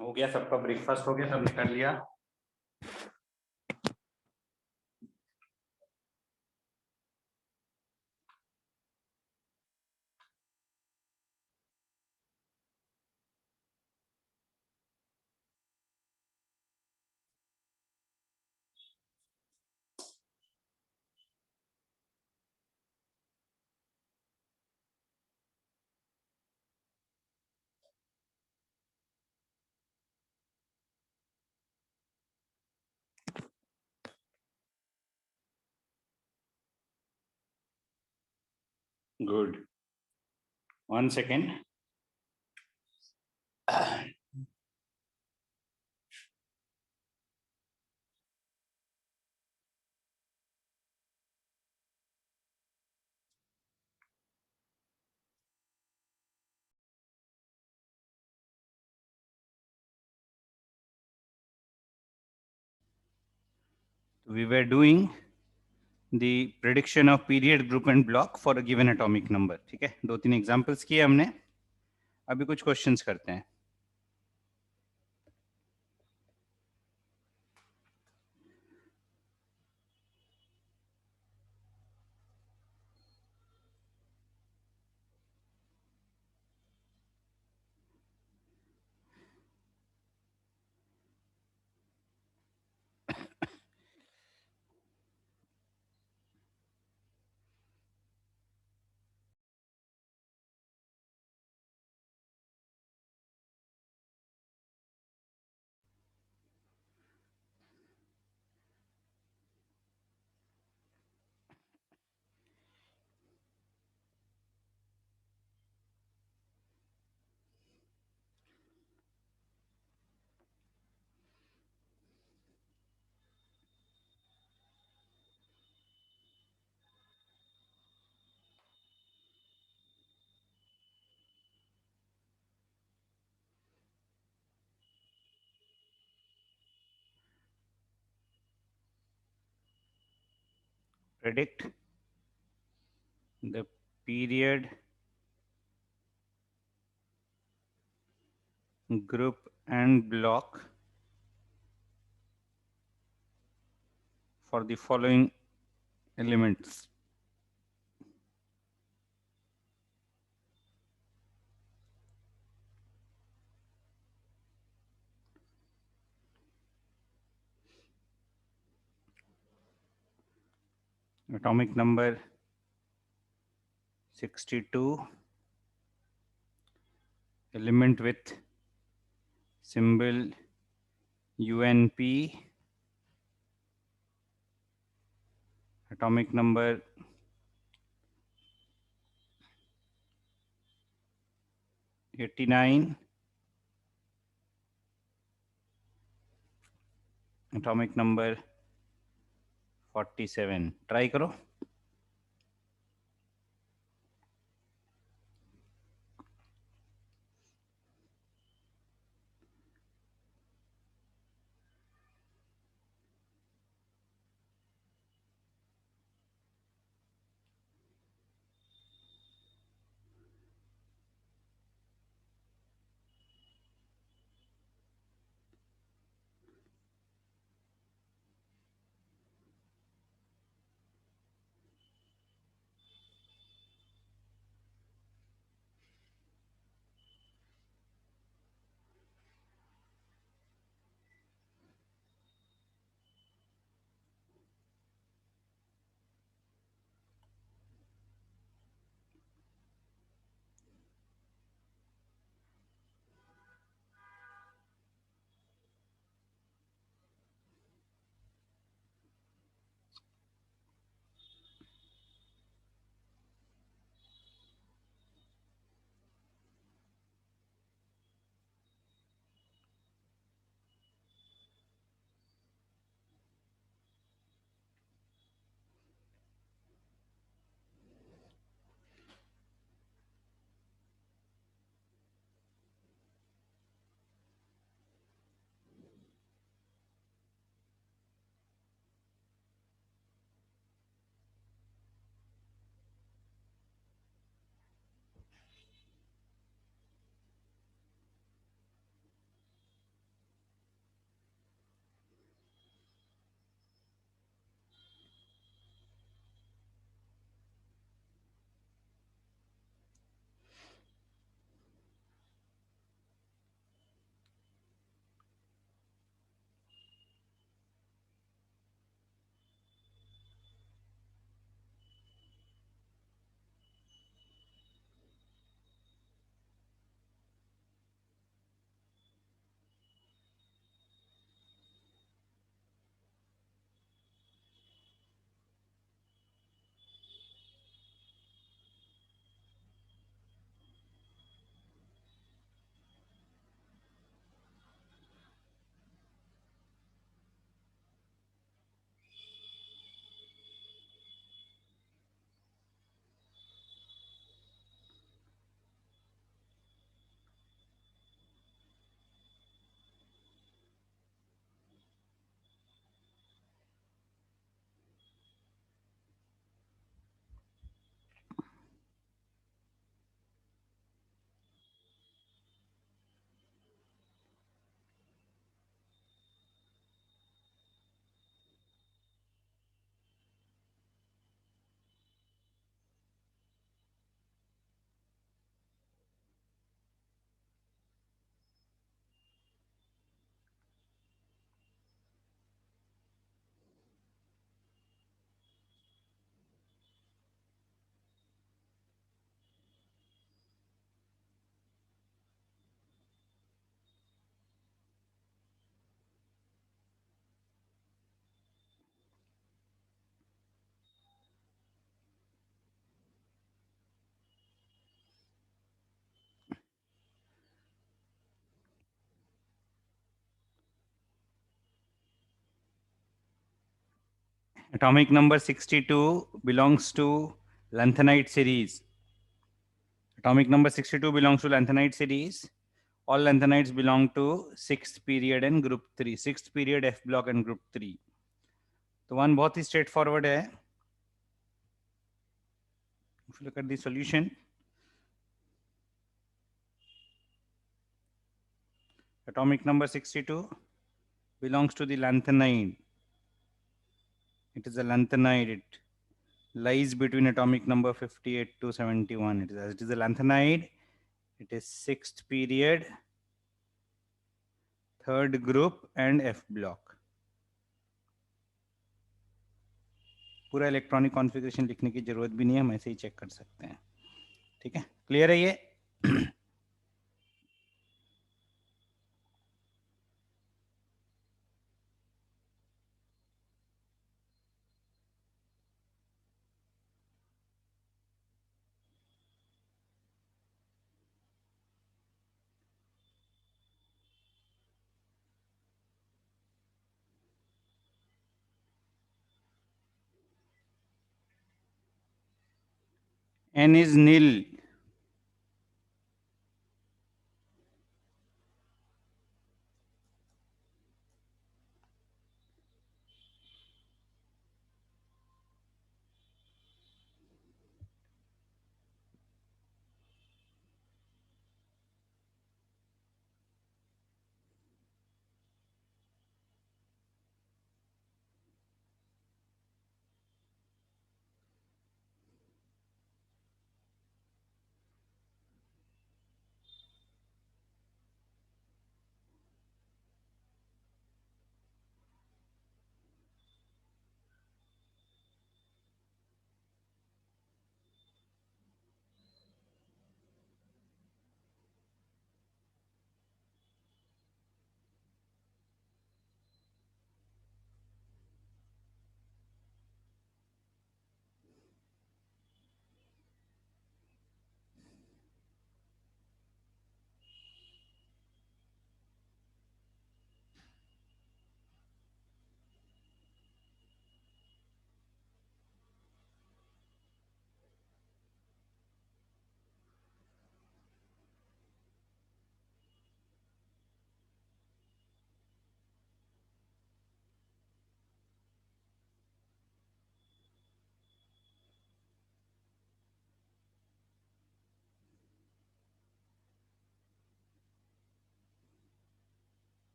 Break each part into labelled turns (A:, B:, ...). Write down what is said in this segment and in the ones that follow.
A: हो गया सबका ब्रेकफास्ट हो गया, सबने कर लिया। Good, 1 second. We were doing the prediction of period, group and block for a given atomic number। ठीक है, 2-3 एग्जांपल्स किए हमने, अभी कुछ क्वेश्चंस करते हैं। Predict the period, group and block for the following elements। atomic number 62, element with symbol UNP, atomic number 89, atomic number 47। Try करो। Atomic number 62 belongs to lanthanide series. Atomic number 62 belongs to lanthanide series. All lanthanides belong to sixth period and group 3. Sixth period F block and group 3. तो one बहुत ही straight forward है. If you look at the solution, atomic number 62 belongs to the lanthanide. It is a lanthanide. It lies between atomic number 58 to 71. It is a lanthanide. It is sixth period, third group and F block. पूरा electronic configuration लिखने की जरूरत भी नहीं है, हम ऐसे ही check कर सकते हैं. ठीक है, क्लियर है ये? N is nil.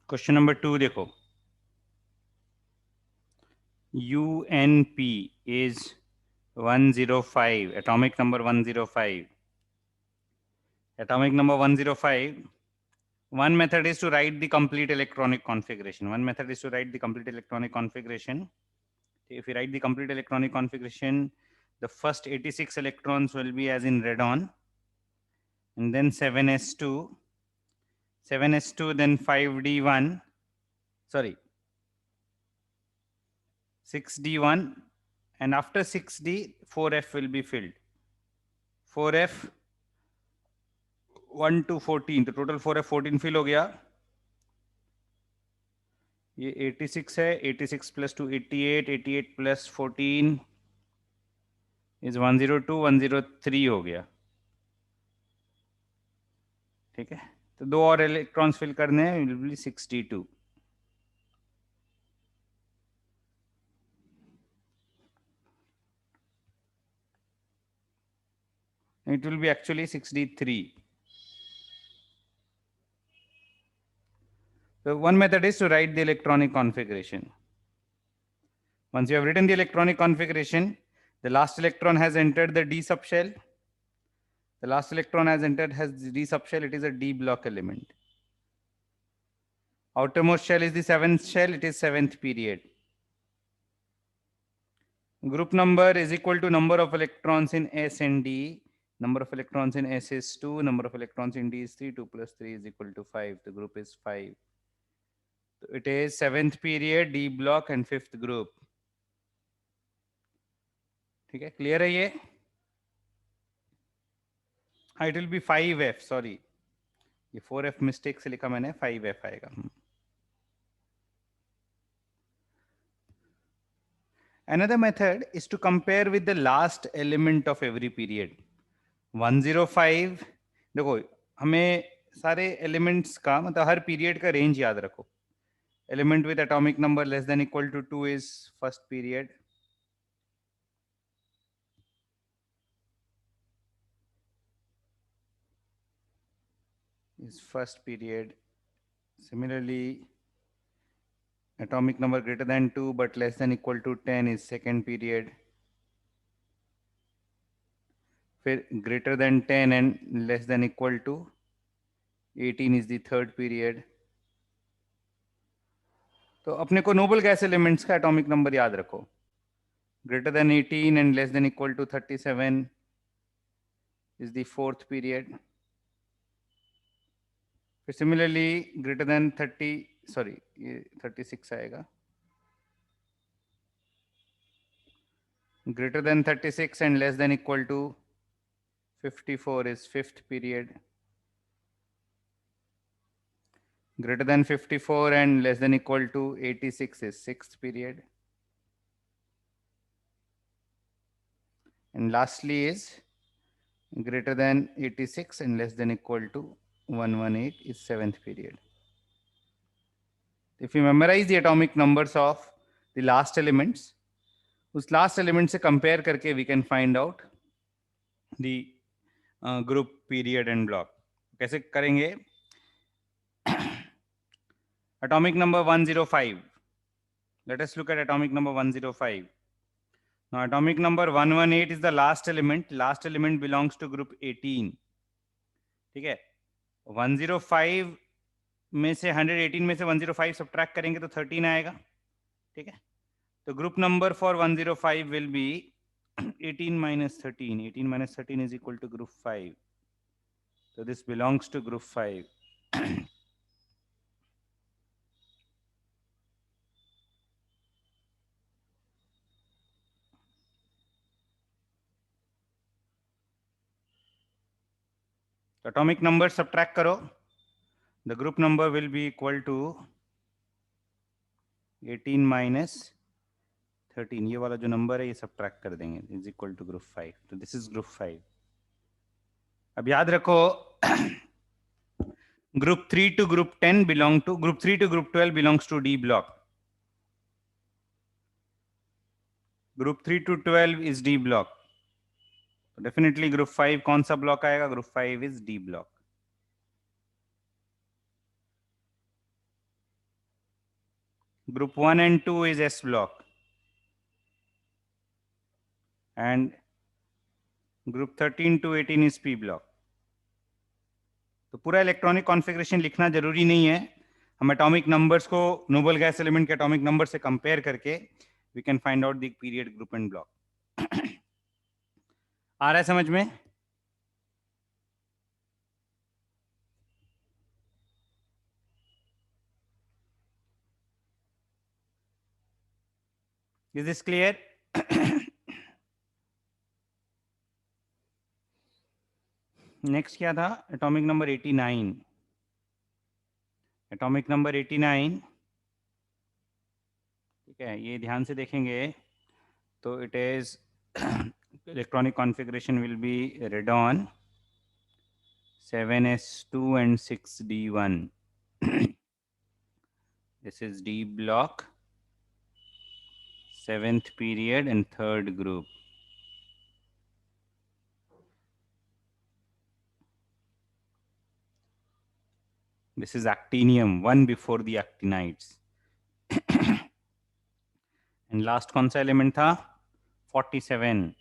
A: Question number 2 देखो. UNP is 105. Atomic number 105. Atomic number 105. One method is to write the complete electronic configuration. If we write the complete electronic configuration, the first 86 electrons will be as in red on, and then 7s2, then 5d1, sorry, 6d1, and after 6d, 4f will be filled. 4f 1 to 14, तो total 4f 14 fill हो गया. ये 86 है, 86 plus 2 88, 88 plus 14 is 102, 103 हो गया. ठीक है, तो 2 और इलेक्ट्रॉन्स फिल करने हैं, will be 62. It will be actually 63. So one method is to write the electronic configuration. Once you have written the electronic configuration, the last electron has entered the d subshell. The last electron has entered d subshell. It is a d block element. Outermost shell is the 7th shell. It is 7th period. Group number is equal to number of electrons in S and D. Number of electrons in S is 2. Number of electrons in D is 3. 2 plus 3 is equal to 5. The group is 5. So it is 7th period, D block and 5th group. ठीक है, clear है ये? हाँ, it will be 5F, sorry. ये 4F mistake से लिखा मैंने, 5F आएगा. Another method is to compare with the last element of every period. 105, देखो हमें सारे एलिमेंट्स का मतलब हर पीरियड का रेंज याद रखो. Element with atomic number less than equal to 2 is first period. Is first period. Similarly, atomic number greater than 2 but less than equal to 10 is second period. फिर greater than 10 and less than equal to 18 is the third period. तो अपने को noble gas elements का atomic number याद रखो. Greater than 18 and less than equal to 37 is the fourth period. फिर similarly greater than 36 आएगा. Greater than 36 and less than equal to 54 is fifth period. Greater than 54 and less than equal to 86 is sixth period. And lastly is greater than 86 and less than equal to 118 is seventh period. If you memorize the atomic numbers of the last elements, उस last element से compare करके we can find out the group, period and block. कैसे करेंगे? Atomic number 105. Let us look at atomic number 105. Now atomic number 118 is the last element. Last element belongs to group 18. ठीक है? 105 में से 118 में से 105 सब्ट्रैक्ट करेंगे तो 13 आएगा. ठीक है? तो group number for 105 will be 18 minus 13. 18 minus 13 is equal to group 5. So this belongs to group 5. Atomic number subtract करो. The group number will be equal to 18 minus 13. ये वाला जो नंबर है ये subtract कर देंगे. Is equal to group 5. तो this is group 5. अब याद रखो group 3 to group 10 belong to group 3 to group 12 belongs to D block. Group 3 to 12 is D block. So definitely group 5 कौन सा block आएगा? Group 5 is D block. Group 1 and 2 is S block. And group 13 to 18 is P block. तो पूरा electronic configuration लिखना जरूरी नहीं है. हम एटॉमिक नंबर्स को नोबल गैस एलिमेंट के एटॉमिक नंबर से कंपेयर करके we can find out the period, group and block. आ रहा है समझ में? Is this clear? नेक्स्ट क्या था? Atomic number 89. एटॉमिक नंबर 89, ठीक है, ये ध्यान से देखेंगे तो it is electronic configuration will be radon 7s2 and 6d1. This is D block, 7th period and 3rd group. This is actinium, one before the actinides. And last कौन सा element था? 47.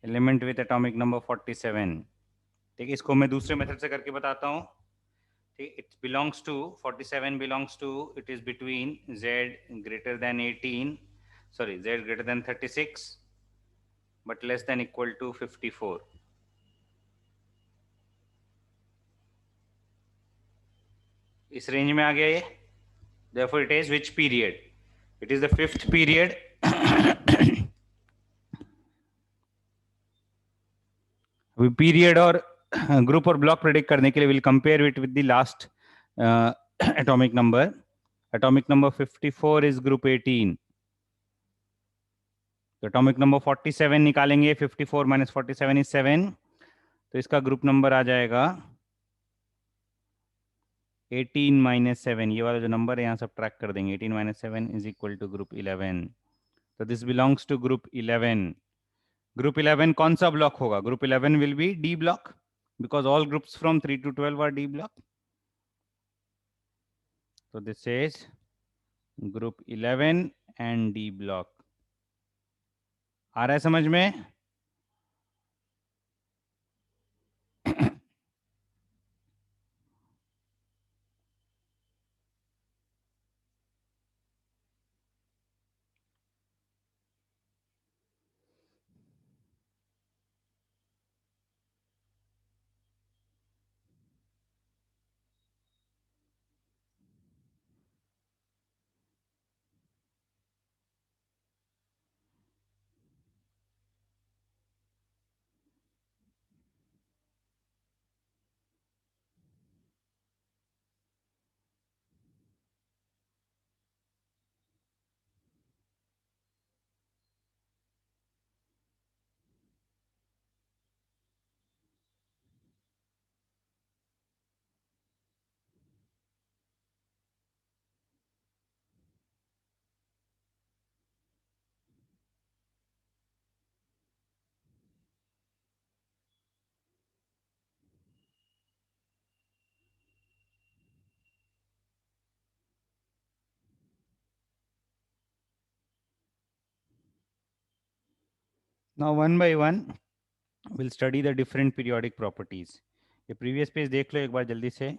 A: Element with atomic number 47. ठीक है, इसको मैं दूसरे method से करके बताता हूँ. It belongs to 47 belongs to, it is between Z greater than 18, sorry, Z greater than 36 but less than equal to 54. इस रेंज में आ गया ये. Therefore it is which period? It is the 5th period. अभी period और group और block predict करने के लिए will compare it with the last atomic number. Atomic number 54 is group 18. तो एटॉमिक नंबर 47 निकालेंगे. 54 माइनस 47 इज 7. तो इसका ग्रुप नंबर आ जाएगा 18 माइनस 7. ये वाला जो नंबर है यहाँ सब ट्रैक कर देंगे. 18 minus 7 is equal to group 11. तो this belongs to group 11. Group 11 कौन सा ब्लॉक होगा? Group 11 will be D block because all groups from 3 to 12 are D block. So this is group 11 and D block. आ रहा है समझ में? Now one by one we'll study the different periodic properties. ये previous page देख लो एक बार जल्दी से.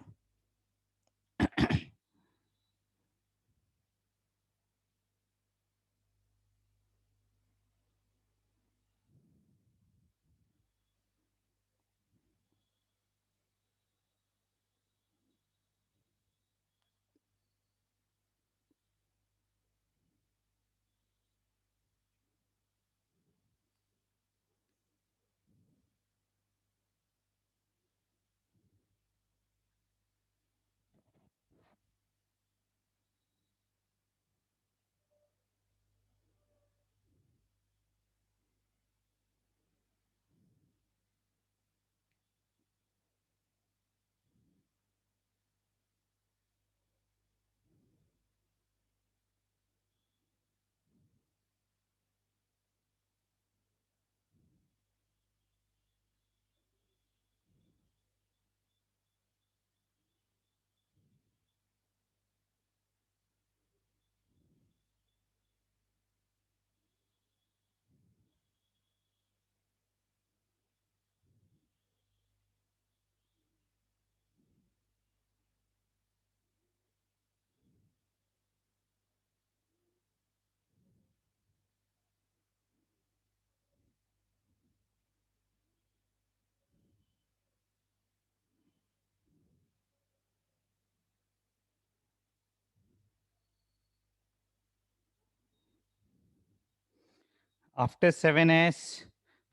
A: After 7s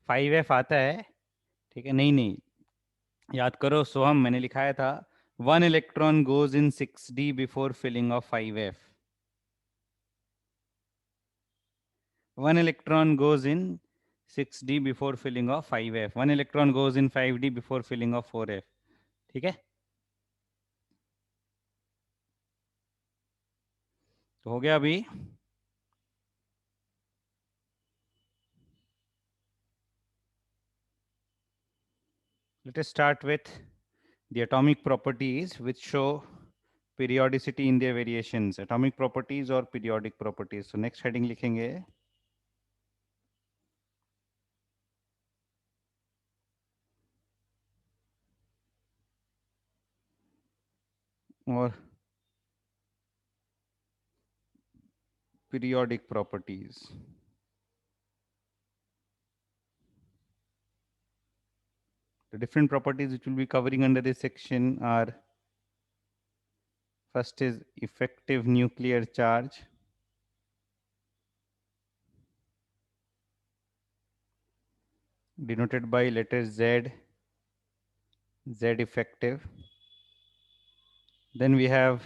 A: 5f आता है. ठीक है, नहीं नहीं याद करो सोहम, मैंने लिखाया था 1 electron goes in 6d before filling of 5f. 1 electron goes in 6d before filling of 5f. 1 electron goes in 5d before filling of 4f. ठीक है, तो हो गया अभी। Let us start with the atomic properties which show periodicity in their variations. Atomic properties or periodic properties. So next heading लिखेंगे और periodic properties. The different properties which will be covering under this section are, first is effective nuclear charge, denoted by letter Z, Z effective. Then we have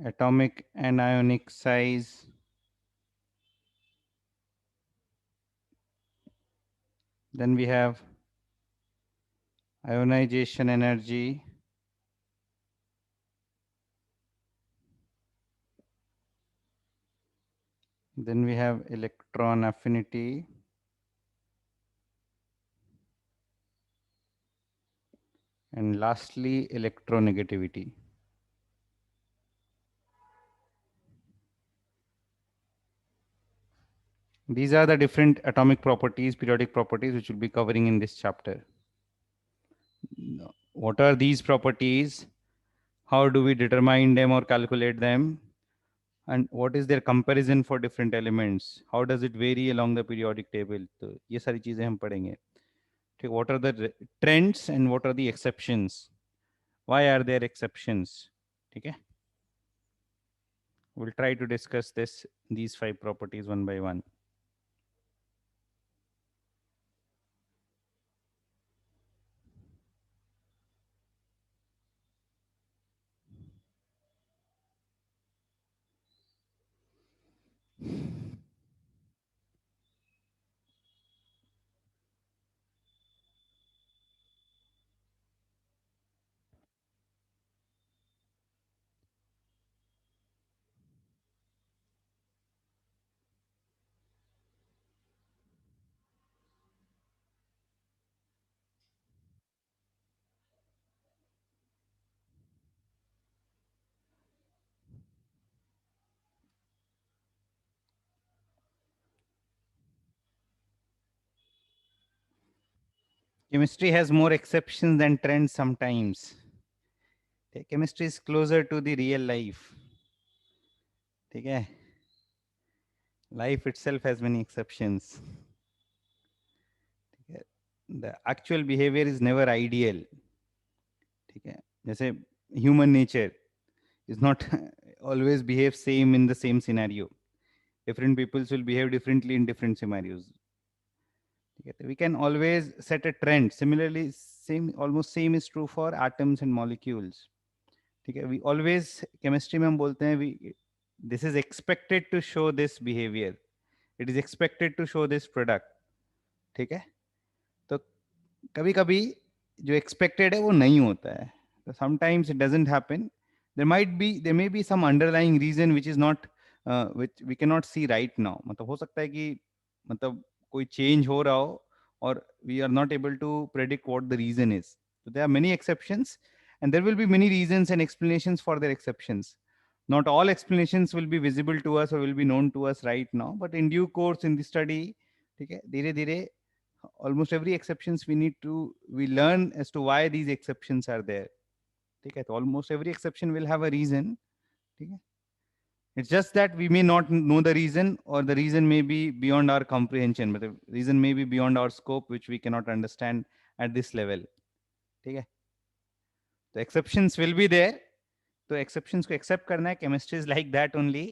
A: atomic and ionic size, then we have ionization energy, then we have electron affinity, and lastly electronegativity. These are the different atomic properties, periodic properties, which we'll be covering in this chapter. What are these properties? How do we determine them or calculate them? And what is their comparison for different elements? How does it vary along the periodic table? तो ये सारी चीजें हम पढ़ेंगे. ठीक, what are the trends and what are the exceptions? Why are there exceptions? ठीक है? We'll try to discuss these 5 properties one by one. Chemistry has more exceptions than trends sometimes. Okay? Chemistry is closer to the real life. Okay? Life itself has many exceptions. Okay? The actual behavior is never ideal. Okay? जैसे human nature is not always behave same in the same scenario. Different peoples will behave differently in different scenarios. We can always set a trend. Similarly, almost same is true for atoms and molecules. ठीक है, we always chemistry में हम बोलते हैं this is expected to show this behavior, it is expected to show this product. ठीक है, तो कभी कभी जो expected है वो नहीं होता है. So sometimes it doesn't happen. There may be some underlying reason which is not which we cannot see right now. मतलब हो सकता है कि मतलब कोई change हो रहा हो और we are not able to predict what the reason is. So there are many exceptions and there will be many reasons and explanations for their exceptions. Not all explanations will be visible to us or will be known to us right now, but in due course in the study, ठीक है, धीरे धीरे almost every exceptions we learn as to why these exceptions are there. ठीक है, तो almost every exception will have a reason. ठीक है, it's just that we may not know the reason or the reason may be beyond our comprehension, but the reason may be beyond our scope which we cannot understand at this level. ठीक है, तो exceptions will be there. तो exceptions को accept करना है. Chemistry is like that only.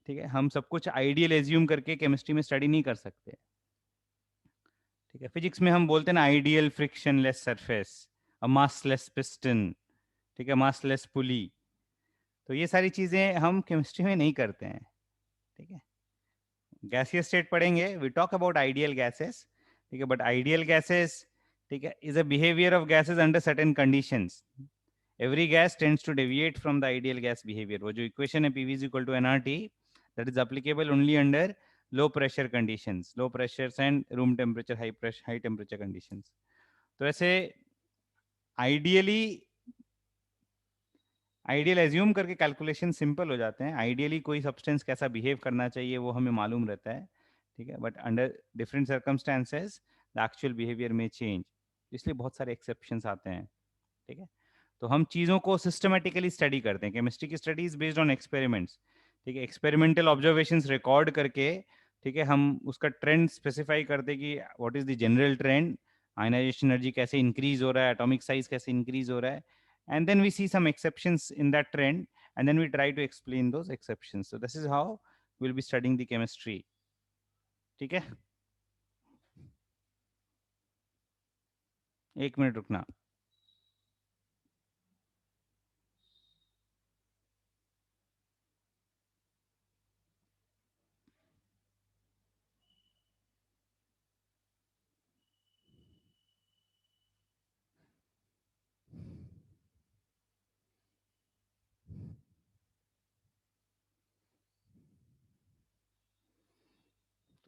A: ठीक है, हम सब कुछ आइडियल एज्यूम करके केमिस्ट्री में स्टडी नहीं कर सकते. ठीक है, फिजिक्स में हम बोलते हैं ना ideal frictionless surface, a massless piston, ठीक है, मासलेस पुली. तो ये सारी चीजें हम केमिस्ट्री में नहीं करते हैं. ठीक है, गैसियस स्टेट पढ़ेंगे, we talk about ideal gases. ठीक है, बट आइडियल गैसेस ठीक है, is a behavior of gases under certain conditions. Every gas tends to deviate from the ideal gas behavior. वो जो equation है PV is equal to nRT, that is applicable only under low pressure conditions, low pressures and room temperature, high pressure, high temperature conditions. तो ऐसे ideally ideal assume करके calculation simple हो जाते हैं. Ideally कोई सब्सटेंस कैसा behave करना चाहिए वो हमें मालूम रहता है, ठीक है, but under different circumstances the actual behaviour में चेंज, इसलिए बहुत सारे एक्सेप्शंस आते हैं. ठीक है, तो हम चीज़ों को सिस्टमेटिकली स्टडी करते हैं. केमिस्ट्री की study is based on experiments. ठीक है, एक्सपेरिमेंटल ऑब्जर्वेशंस रिकॉर्ड करके, ठीक है, हम उसका ट्रेंड स्पेसिफाई करते कि what is the general trend, ionization energy कैसे इंक्रीज हो रहा है, एटॉमिक साइज कैसे इंक्रीज हो रहा है, and then we see some exceptions in that trend, and then we try to explain those exceptions. So this is how we'll be studying the chemistry. ठीक है, एक मिनट रुकना.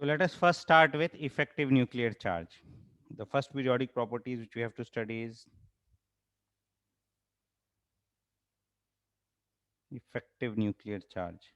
A: So let us first start with effective nuclear charge. The first periodic properties which we have to study is effective nuclear charge.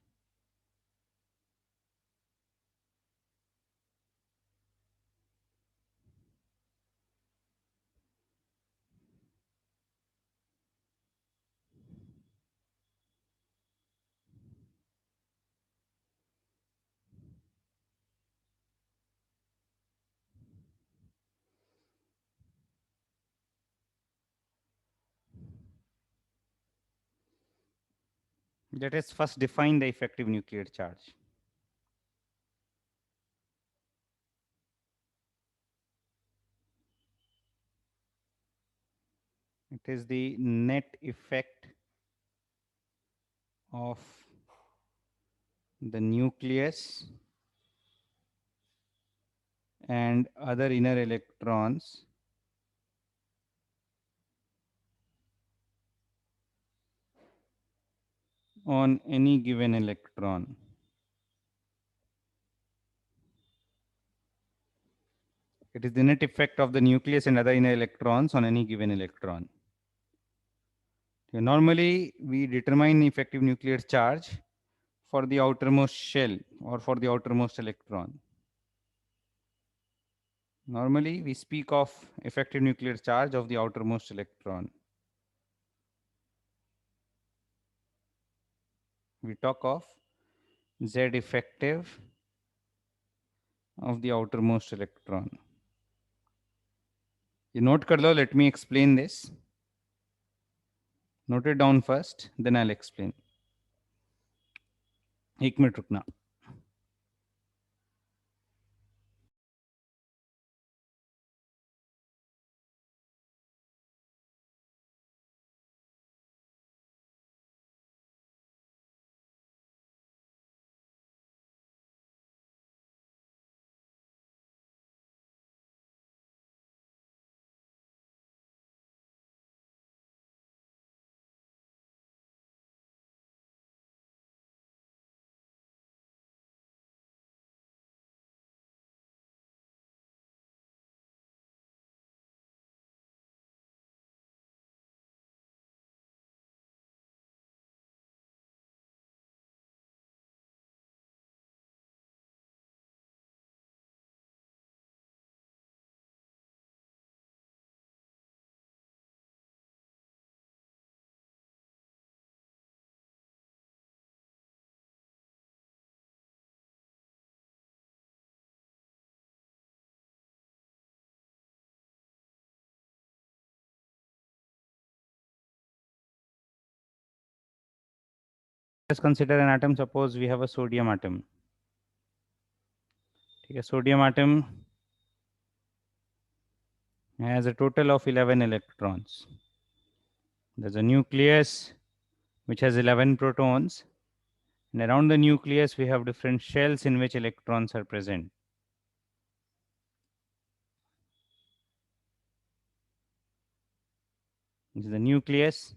A: Let us first define the effective nuclear charge. It is the net effect of the nucleus and other inner electrons on any given electron. It is the net effect of the nucleus and other inner electrons on any given electron. Normally, we determine effective nuclear charge for the outermost shell or for the outermost electron. Normally, we speak of effective nuclear charge of the outermost electron. We talk of Z effective of the outermost electron. You note kar lo, let me explain this. Note it down first, then I'll explain. एक minute रुकना. Let's consider an atom. Suppose we have a sodium atom. Okay, sodium atom has a total of 11 electrons. There's a nucleus which has 11 protons, and around the nucleus we have different shells in which electrons are present. This is the nucleus,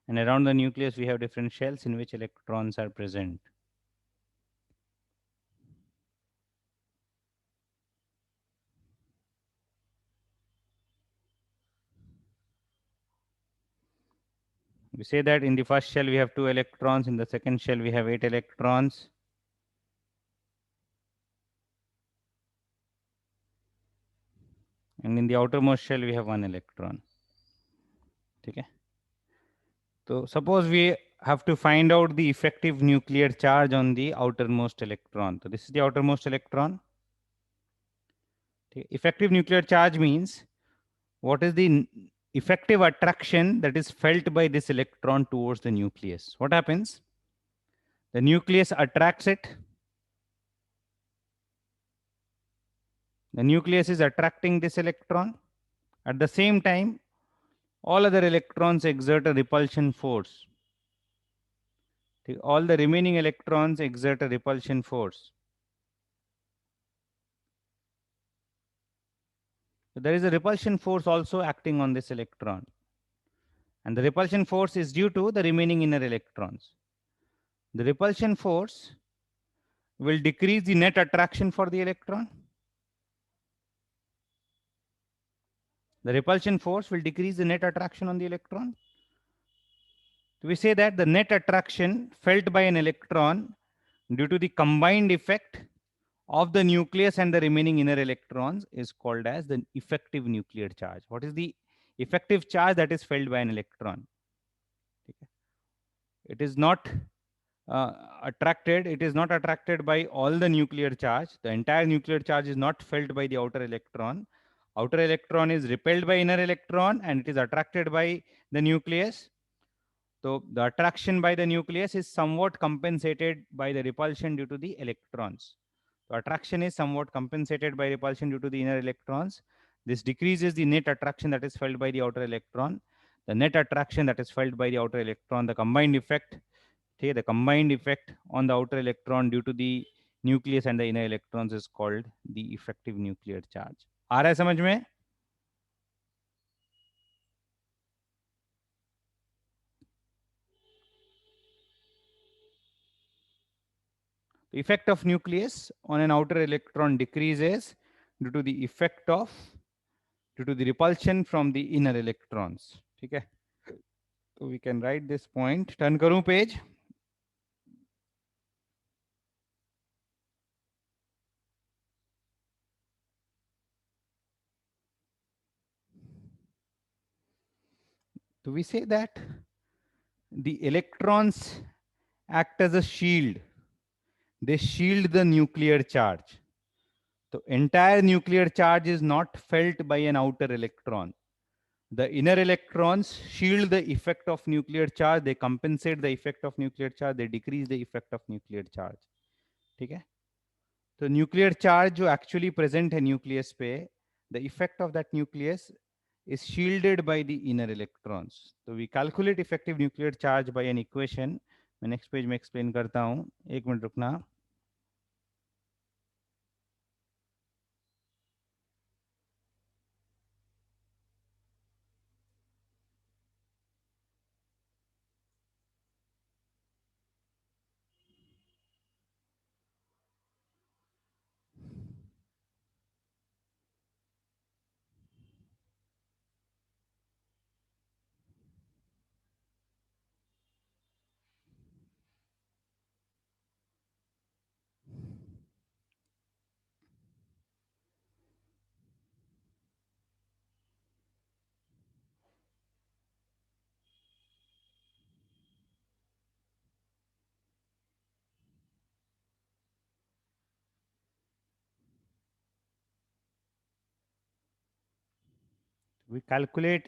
A: and around the nucleus we have different shells in which electrons are present. We say that in the first shell we have 2 electrons, in the second shell we have 8 electrons. And in the outermost shell we have 1 electron. Okay. So suppose we have to find out the effective nuclear charge on the outermost electron. So this is the outermost electron. Okay. Effective nuclear charge means what is the effective attraction that is felt by this electron towards the nucleus. What happens? The nucleus attracts it. The nucleus is attracting this electron. At the same time, all other electrons exert a repulsion force. All the remaining electrons exert a repulsion force. So there is a repulsion force also acting on this electron. And the repulsion force is due to the remaining inner electrons. The repulsion force will decrease the net attraction for the electron. The repulsion force will decrease the net attraction on the electron. So we say that the net attraction felt by an electron due to the combined effect of the nucleus and the remaining inner electrons is called as the effective nuclear charge. What is the effective charge that is felt by an electron? It is not it is not attracted by all the nuclear charge. The entire nuclear charge is not felt by the outer electron. Outer electron is repelled by inner electron and it is attracted by the nucleus. So the attraction by the nucleus is somewhat compensated by the repulsion due to the electrons. So attraction is somewhat compensated by repulsion due to the inner electrons. This decreases the net attraction that is felt by the outer electron. The net attraction that is felt by the outer electron, the combined effect, okay, the combined effect on the outer electron due to the nucleus and the inner electrons is called the effective nuclear charge. आ रहा है समझ में? The effect of nucleus on an outer electron decreases due to the effect of due to the repulsion from the inner electrons. ठीक है? So we can write this point. Turn करूं page. So we say that the electrons act as a shield. They shield the nuclear charge. The entire nuclear charge is not felt by an outer electron. The inner electrons shield the effect of nuclear charge. They compensate the effect of nuclear charge. They decrease the effect of nuclear charge. ठीक है? तो nuclear charge जो actually present है nucleus पे, the effect of that nucleus is shielded by the inner electrons. So we calculate effective nuclear charge by an equation. मैं next page में explain करता हूँ. एक मिनट रुकना. We calculate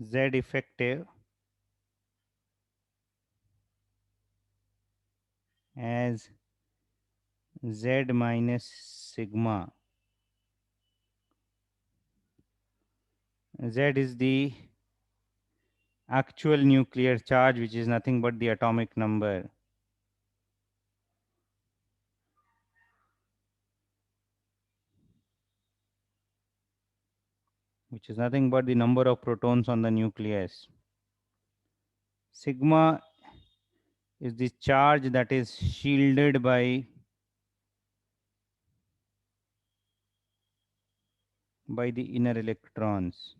A: Z effective as Z minus sigma. Z is the actual nuclear charge, which is nothing but the atomic number. which is nothing but the number of protons on the nucleus. Sigma is the charge that is shielded by the inner electrons.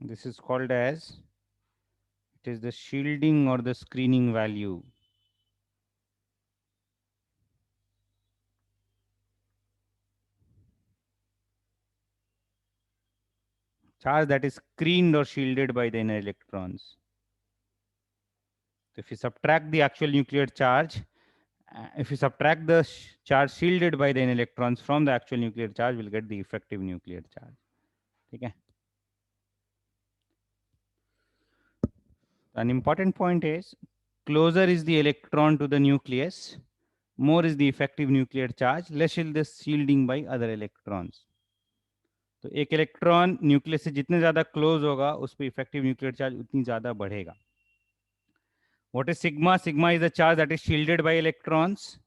A: This is called as, it is the shielding or the screening value. Charge that is screened or shielded by the inner electrons. So if you subtract the actual nuclear charge, if you subtract the charge shielded by the inner electrons from the actual nuclear charge, we'll get the effective nuclear charge. Okay. An important point is, closer is the electron to the nucleus, more is the effective nuclear charge, less is the shielding by other electrons. तो एक electron nucleus से जितने ज्यादा close होगा उस पर effective nuclear charge उतनी ज्यादा बढ़ेगा. What is sigma? Sigma is the charge that is shielded by electrons.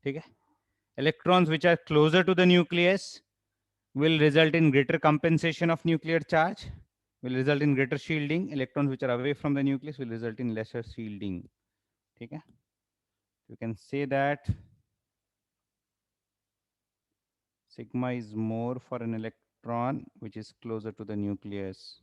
A: ठीक है. Electrons which are closer to the nucleus will result in greater compensation of nuclear charge, will result in greater shielding. Electrons which are away from the nucleus will result in lesser shielding. ठीक है. You can say that sigma is more for an electron which is closer to the nucleus.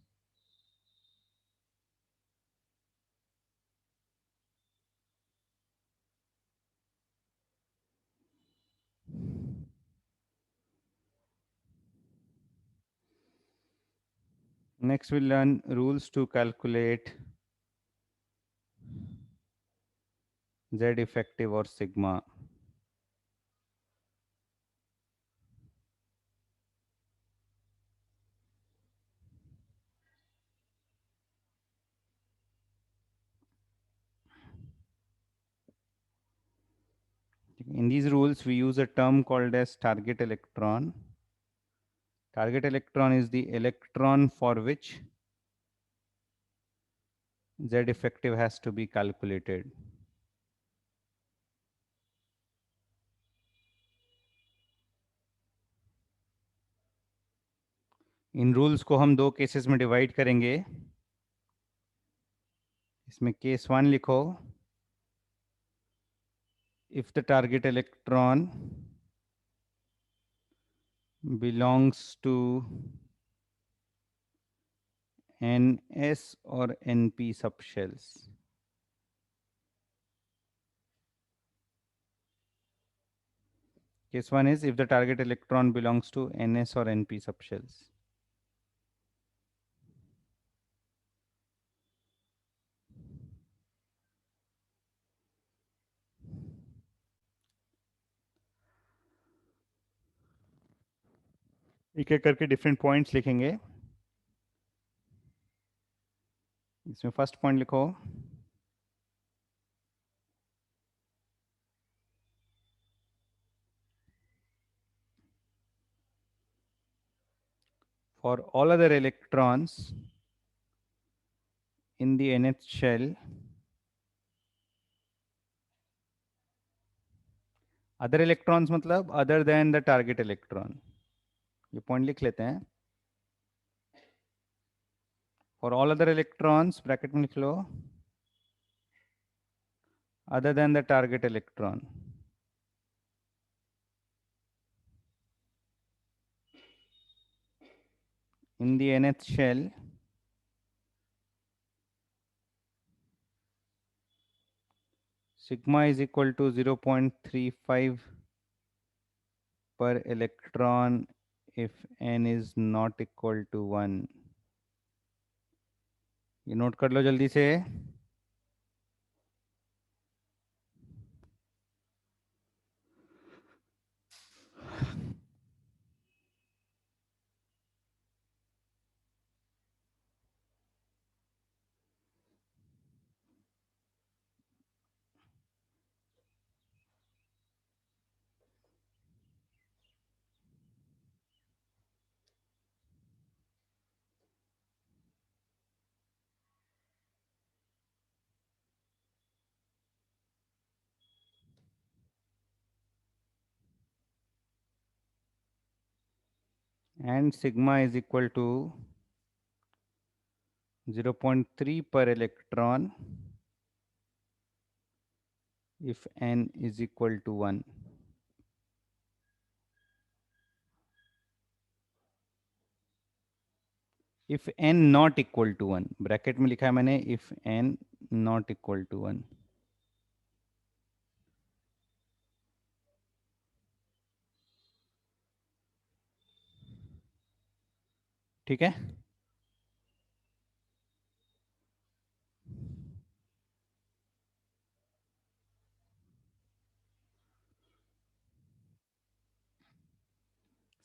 A: Next, we'll learn rules to calculate Z effective or sigma. In these rules, we use a term called as target electron. Target electron is the electron for which Z effective has to be calculated. In rules को हम दो cases में divide करेंगे. इसमें case 1 लिखो. If the target electron belongs to NS or NP subshells. Case 1 is if the target electron belongs to NS or NP subshells. एक एक करके डिफरेंट पॉइंट्स लिखेंगे. इसमें फर्स्ट पॉइंट लिखो. For all other electrons in the nth shell, other electrons मतलब other than the target electron. ये point लिख लेते हैं. For all other electrons, bracket में लिख लो, other than the target electron. In the nth shell, sigma is equal to 0.35 per electron if n is not equal to 1. ये note कर लो जल्दी से. and sigma is equal to 0.3 per electron if n is equal to 1. If n not equal to 1, bracket में लिखा है मैंने if n not equal to 1. ठीक है,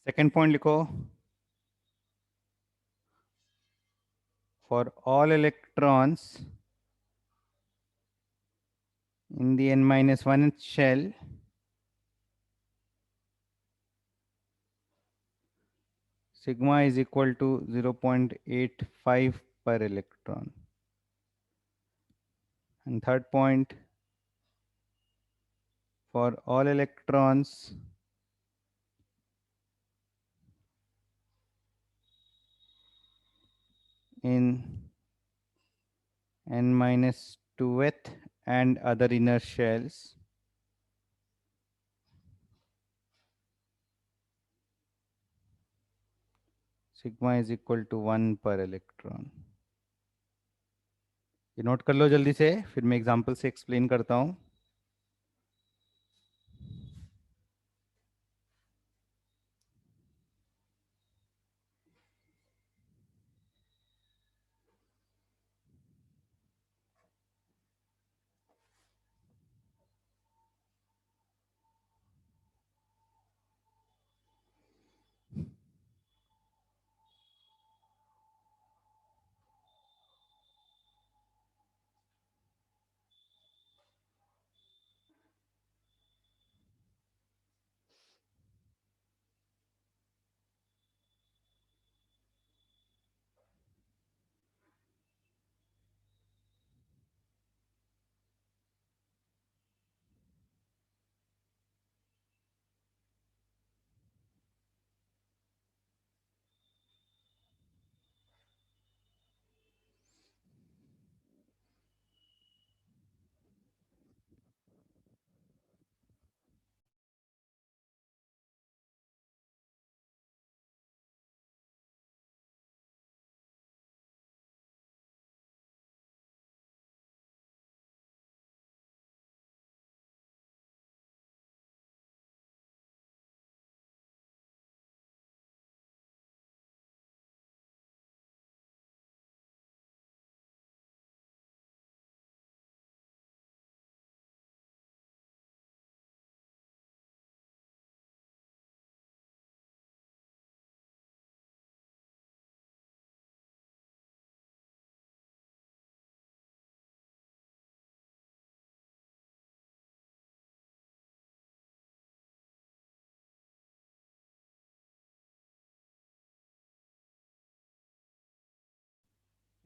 A: सेकेंड पॉइंट लिखो. For all electrons in the n-1 shell, sigma is equal to 0.85 per electron. And third point, for all electrons in n-2th and other inner shells, sigma is equal to 1 per electron. ये note कर लो जल्दी से, फिर मैं example से explain करता हूं.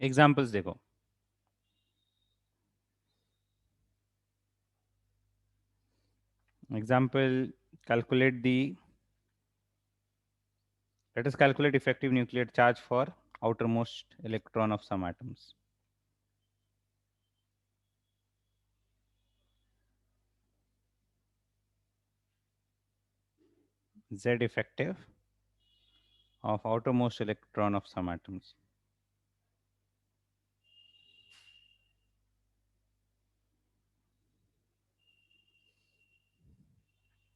A: Examples देखो. Example, calculate the, let us calculate effective nuclear charge for outermost electron of some atoms. Z effective of outermost electron of some atoms.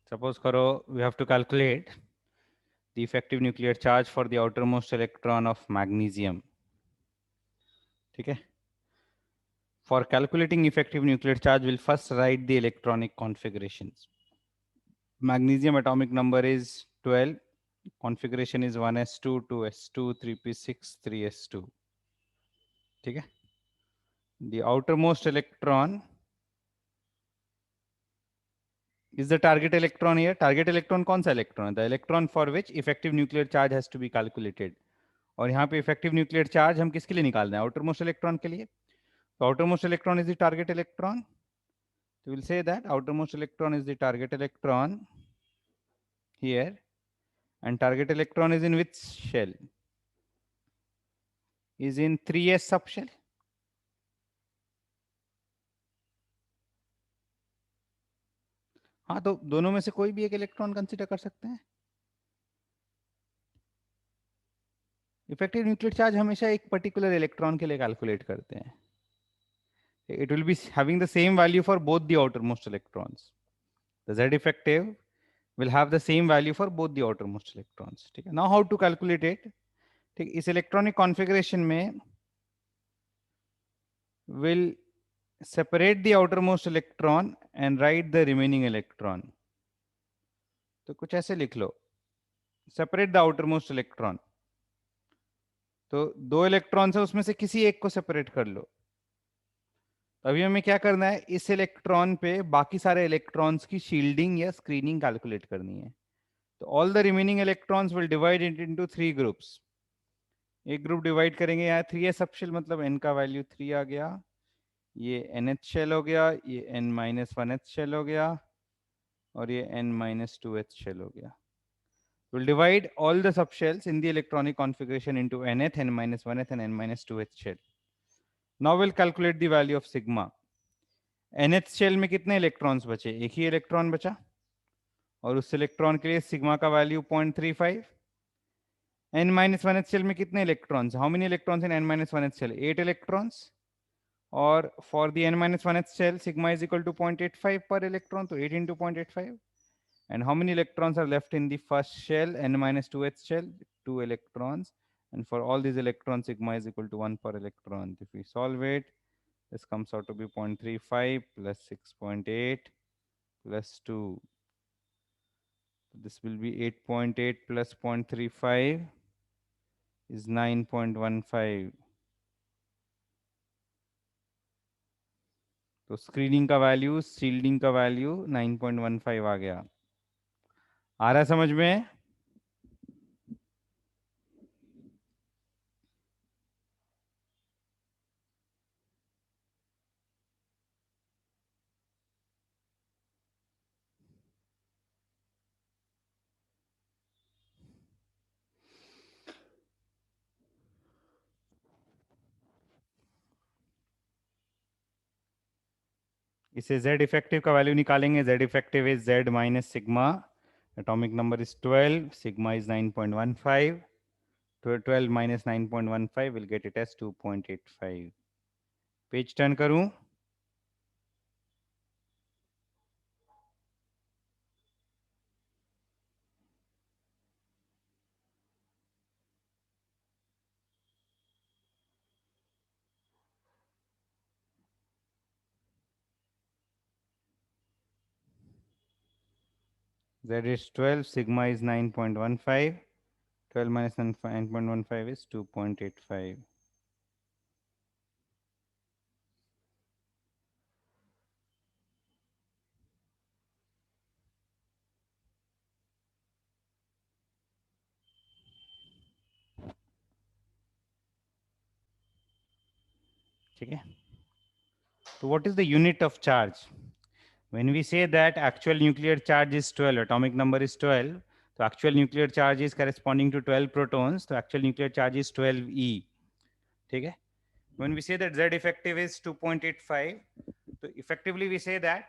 A: Suppose karo, we have to calculate the effective nuclear charge for the outermost electron of magnesium. Okay. For calculating effective nuclear charge, we'll first write the electronic configurations. Magnesium atomic number is 12. Configuration is 1s2, 2s2, 3p6, 3s2. Okay. The outermost electron is the target electron here. Target electron कौन सा electron? The electron for which effective nuclear charge has to be calculated. और यहाँ पे effective nuclear charge हम किसके लिए निकाल रहे हैं? Outermost electron के लिए. So outermost electron is the target electron. So we'll say that outermost electron is the target electron here, and target electron is in which shell? Is in 3s subshell. हाँ, तो दोनों में से कोई भी एक इलेक्ट्रॉन कंसीडर कर सकते हैं. इफेक्टिव न्यूक्लियर चार्ज हमेशा एक पर्टिकुलर इलेक्ट्रॉन के लिए कैलकुलेट करते हैं. It will be having the same value for both the outermost electrons. The Z effective will have the same value for both the outermost electrons. ठीक है. Now how to calculate it? ठीक, इस electronic configuration में will separate the outermost electron and write the remaining electron. तो कुछ ऐसे लिख लो, separate the outermost electron. तो दो इलेक्ट्रॉन्स है, उसमें से किसी एक को सेपरेट कर लो. तो अभी हमें क्या करना है, इस इलेक्ट्रॉन पे बाकी सारे इलेक्ट्रॉन्स की शील्डिंग या स्क्रीनिंग कैलकुलेट करनी है. तो all the remaining electrons will divide it into 3 groups. एक ग्रुप डिवाइड करेंगे, यहाँ 3s सबशेल मतलब n का वैल्यू 3 आ गया, ये nth शेल हो गया, ये n-1th शेल हो गया, और ये n-2th शेल हो गया. We'll divide all the subshells in the electronic configuration into nth, n-1th and n-2th shell. Now we'll calculate the value of sigma. nth shell में कितने इलेक्ट्रॉन्स बचे? एक ही इलेक्ट्रॉन बचा, और उस इलेक्ट्रॉन के लिए सिग्मा का वैल्यू 0.35. n-1th शेल में कितने electrons? How many electrons in n-1th shell? 8 electrons. और for the n-1th shell sigma is equal to 0.85 पर इलेक्ट्रॉन, तो 8 into 0.85. And how many electrons are left in the first shell, n-2th shell? 2 electrons. And for all these electrons, sigma is equal to 1 per electron. If we solve it, this comes out to be 0.35 plus 6.8 plus 2. This will be 8.8 plus 0.35 is 9.15. तो screening का value, shielding का value 9.15 आ गया. आ रहा है समझ में? इसे Z effective का वैल्यू निकालेंगे. Z effective is Z minus sigma. Atomic number is 12, sigma is 9.15. 12 minus 9.15 will get it as 2.85. Page turn करूं. Z is 12, sigma is 9.15. 12 minus 9.15 is 2.85. ठीक है. So what is the unit of charge? When we say that actual nuclear charge is 12, atomic number is 12, so actual nuclear charge is corresponding to 12 protons, so actual nuclear charge is 12 E. ठीक है. When we say that Z effective is 2.85, so effectively we say that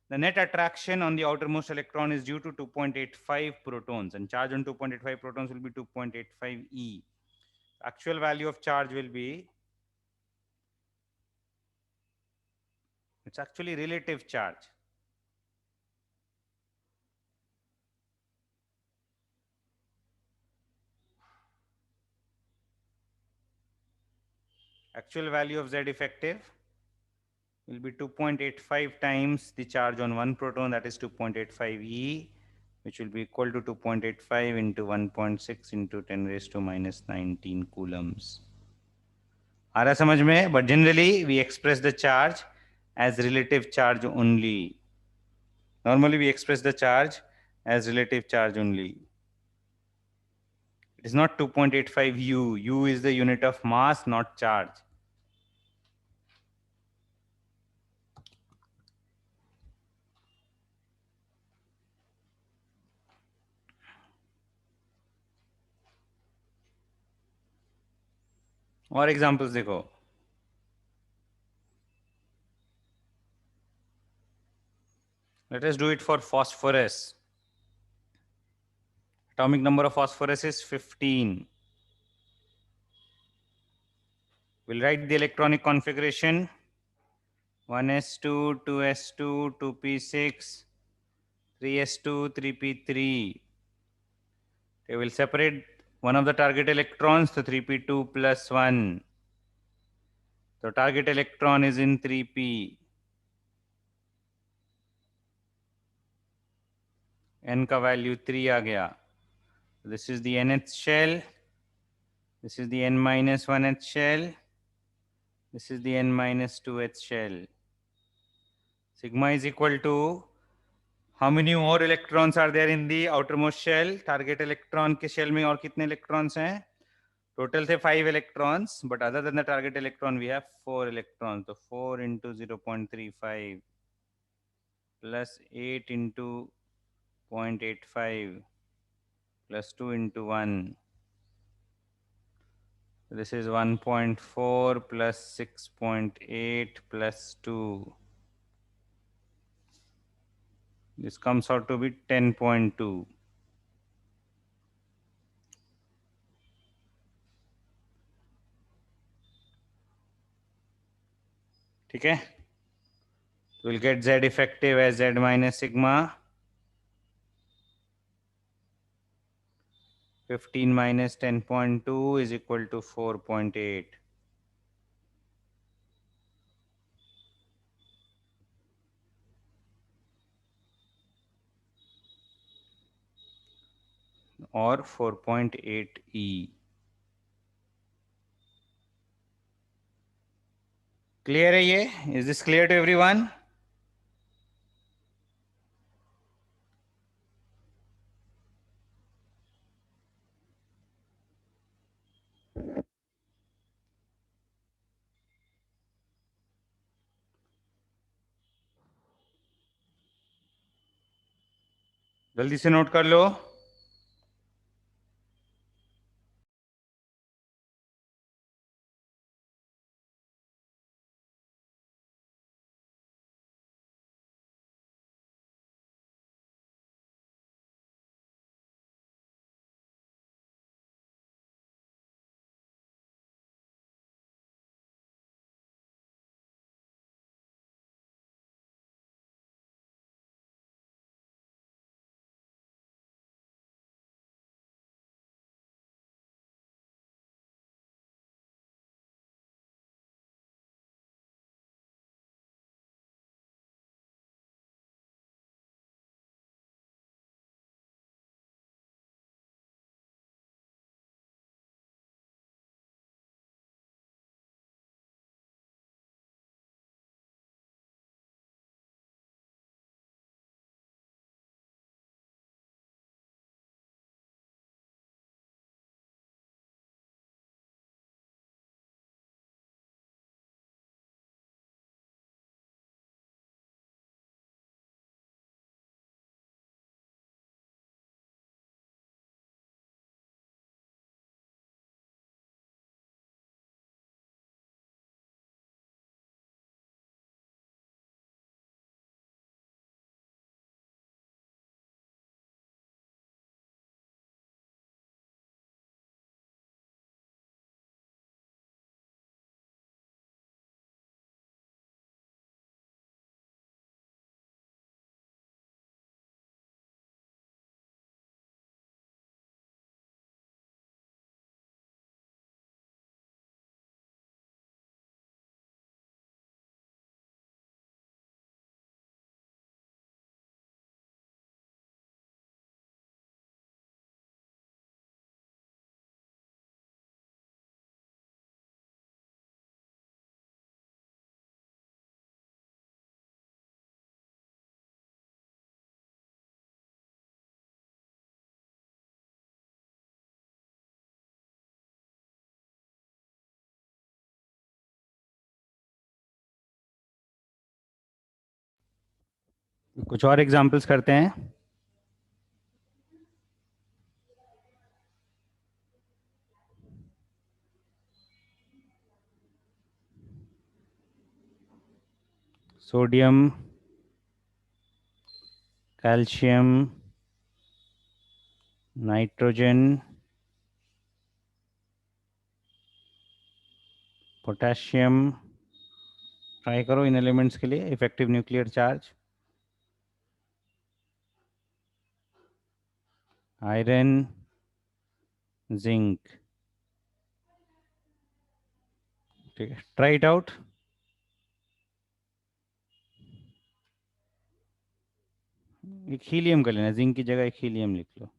A: the net attraction on the outermost electron is due to 2.85 protons, and charge on 2.85 protons will be 2.85 E. Actual value of charge will be, it's actually relative charge. Actual value of Z effective will be 2.85 times the charge on one proton, that is 2.85 E, which will be equal to 2.85 into 1.6 into 10 raised to minus 19 coulombs. आ रहा समझ में? But generally we express the charge as relative charge only. Normally we express the charge as relative charge only. It is not 2.85 U. U is the unit of mass, not charge. और examples देखो. Let us do it for phosphorus. Atomic number of phosphorus is 15. We'll write the electronic configuration. 1s2, 2s2, 2p6, 3s2, 3p3. They will separate one of the target electrons to 3p2 plus 1. So target electron is in 3p. N का value 3 आ गया. This is the nth shell. This is the n minus 1th shell. This is the n minus 2th shell. Sigma is equal to how many more electrons are there in the outermost shell? Target electron के shell में और कितने electrons हैं? Total थे 5 electrons, but other than the target electron, we have 4 electrons. So 4 into 0.35 plus 8 into 0.85 plus 2 into 1. This is 1.4 plus 6.8 plus 2. This comes out to be 10.2. ठीक है? We'll get Z effective as Z minus sigma. 15 minus 10.2 is equal to 4.8. Or 4.8 E. Clear है ये? Is this clear to everyone? जल्दी से note कर लो. कुछ और examples करते हैं. Sodium, calcium, nitrogen, potassium, try करो इन एलिमेंट्स के लिए effective nuclear charge. Iron, zinc. ठीक है, ट्राई इट आउट। एक हीलियम कर लेना, जिंक की जगह एक हीलियम लिख लो।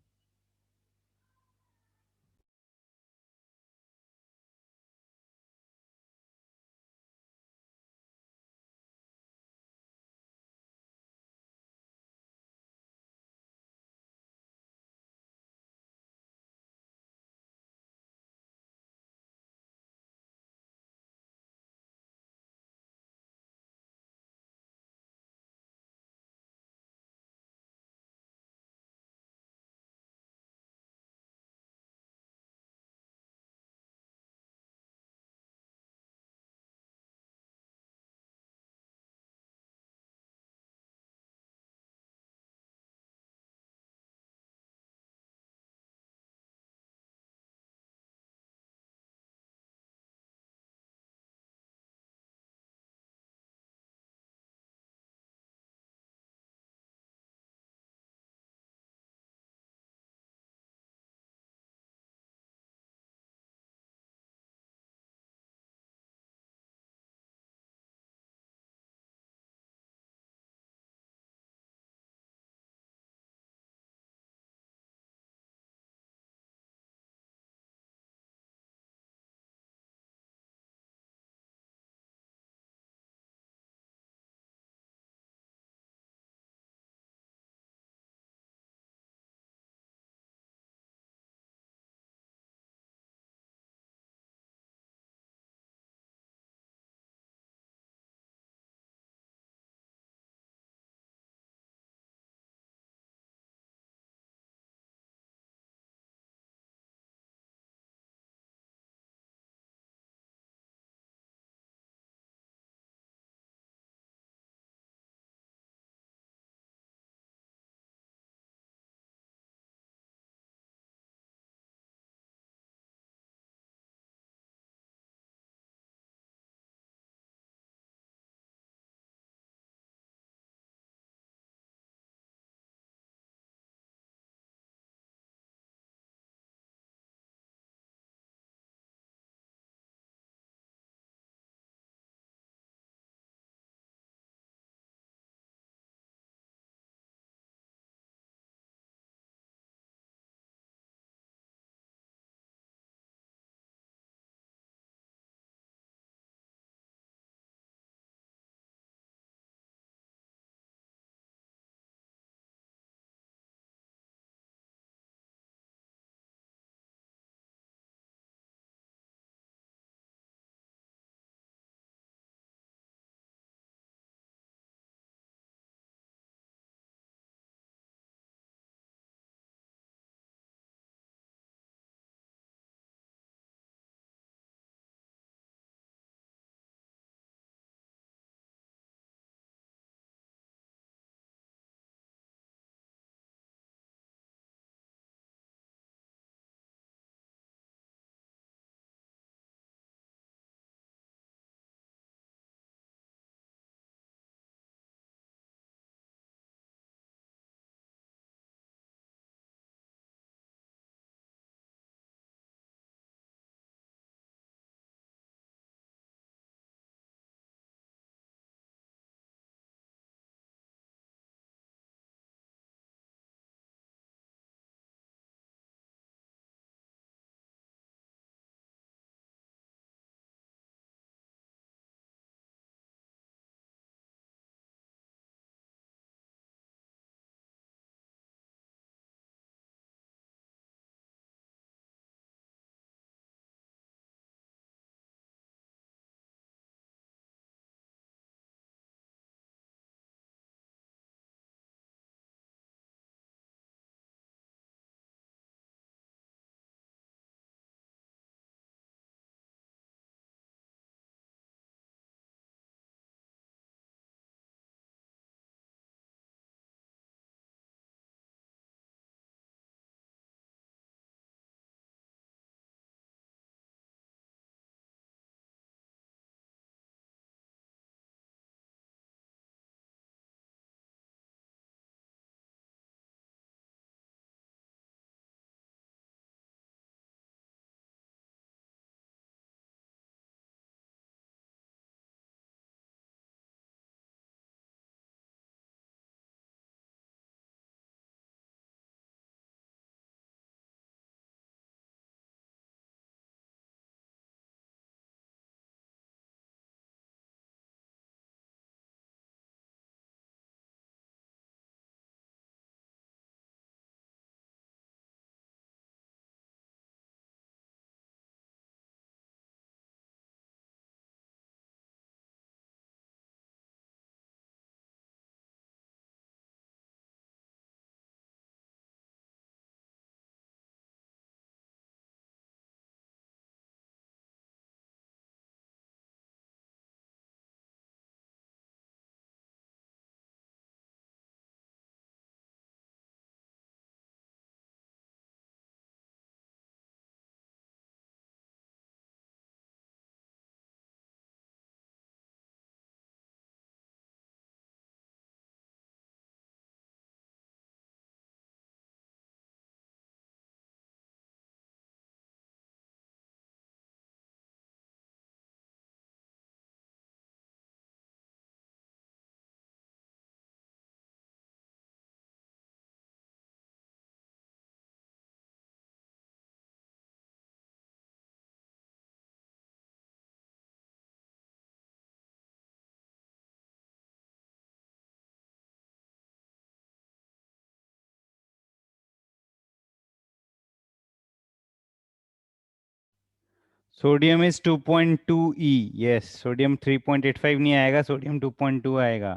A: Sodium is 2.2 E. Yes, sodium 3.85 नहीं आएगा, सोडियम 2.2 आएगा।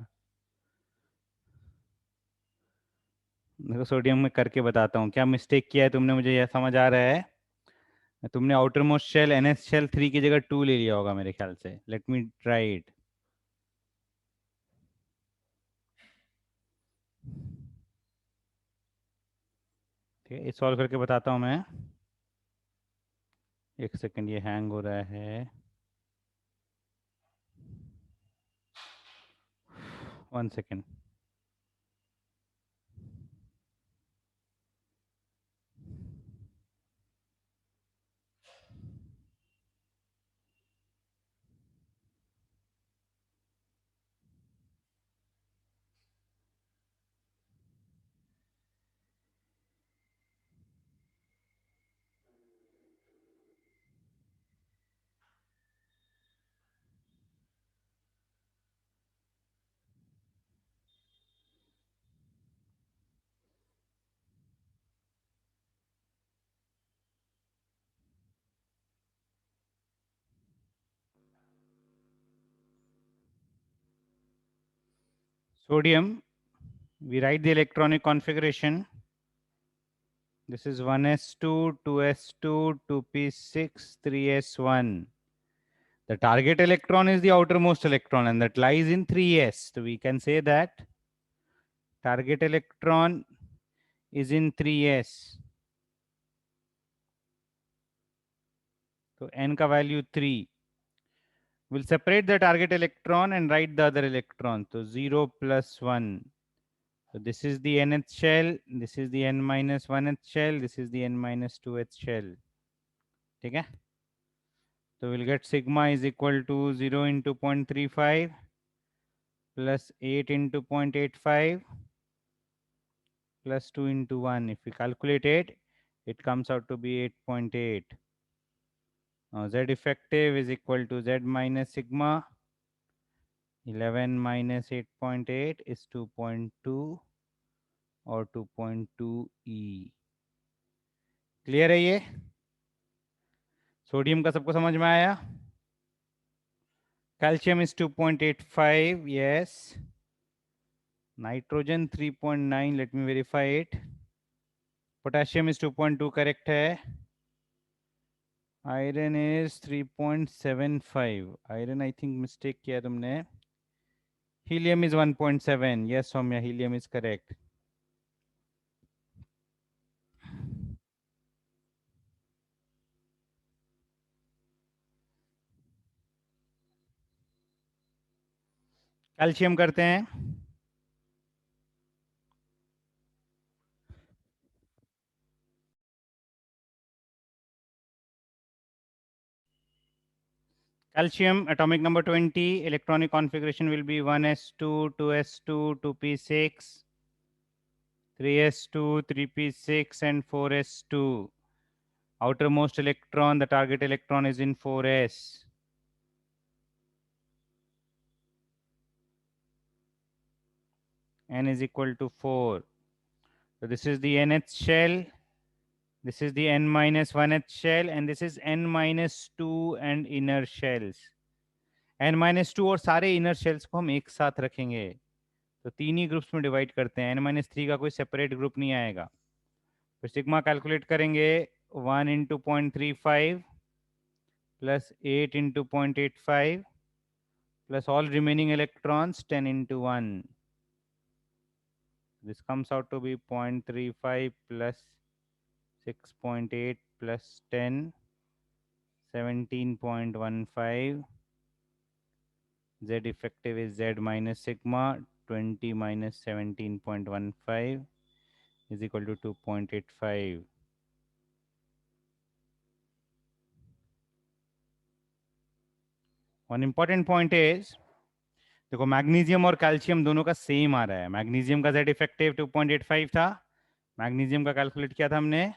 A: देखो सोडियम में करके बताता हूँ क्या मिस्टेक किया है तुमने, मुझे यह समझ आ रहा है। तुमने outermost shell NS shell 3 की जगह 2 ले लिया होगा मेरे ख्याल से। Let me try it. ठीक है, सॉल्व करके बताता हूँ मैं। एक सेकंड, ये हैंग हो रहा है। 1 second. Sodium, we write the electronic configuration. This is 1s2, 2s2, 2p6, 3s1. The target electron is the outermost electron and that lies in 3s. So we can say that target electron is in 3s. So n ka value 3. We'll separate the target electron and write the other electron. So 0 plus 1. So this is the nth shell, this is the n minus 1th shell, this is the n minus 2th shell. Okay? So we'll get sigma is equal to 0 into 0.35 plus 8 into 0.85 plus 2 into 1. If we calculate it, it comes out to be 8.8. Now Z effective is equal to Z minus sigma. 11 minus 8.8 is 2.2 और 2.2 E. Clear है ये? Sodium का सबको समझ में आया? Calcium is 2.85, yes. Nitrogen 3.9, let me verify it. Potassium is 2.2, correct है. Iron is 3.75. Iron I think mistake किया तुमने. Helium is 1.7. Yes, Soumya, helium is correct. Calcium करते हैं. Calcium, atomic number 20, electronic configuration will be 1s2, 2s2, 2p6, 3s2, 3p6, and 4s2. Outermost electron, the target electron is in 4s. N is equal to 4. So this is the nth shell. This is the n minus 1th shell, and this is n minus 2 and inner shells. n minus 2 और सारे inner shells को हम एक साथ रखेंगे, तो तीन ही groups में डिवाइड करते हैं. n minus 3 का कोई सेपरेट ग्रुप नहीं आएगा. फिर सिग्मा कैलकुलेट करेंगे. 1 into 0.35 plus 8 into 0.85 plus all remaining electrons 10 into 1. This comes out to be 0.35 plus 6.8 plus 10, 17.15. Z effective is Z minus sigma. 20 minus 17.15 is equal to 2.85. One important point is, देखो magnesium और calcium दोनों का same आ रहा है. Magnesium का Z effective 2.85 था. Magnesium का calculate किया था हमने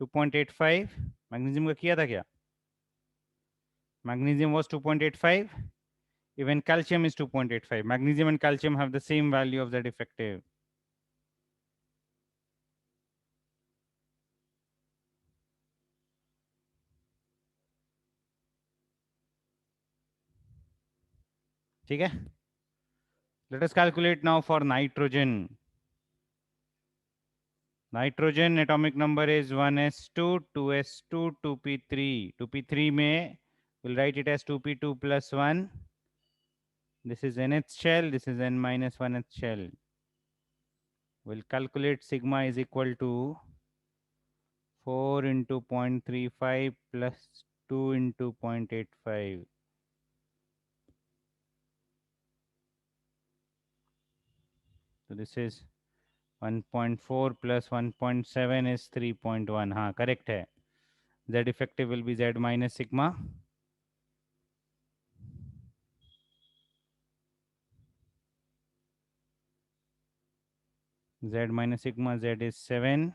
A: 2.85. मैग्नीशियम का किया था क्या? Magnesium was 2.85. Even calcium is 2.85. Magnesium and calcium have the same value of Z effective. ठीक है. Let us calculate now for nitrogen. Nitrogen atomic number is 1s2, 2s2, 2p3. 2p3 में we'll write it as 2p2 plus 1. This is nth shell, this is n minus 1th shell. We'll calculate sigma is equal to 4 into 0.35 plus 2 into 0.85. So this is 1.4 plus 1.7 is 3.1. हाँ correct है. Z effective will be Z minus sigma. Z minus sigma, Z is 7.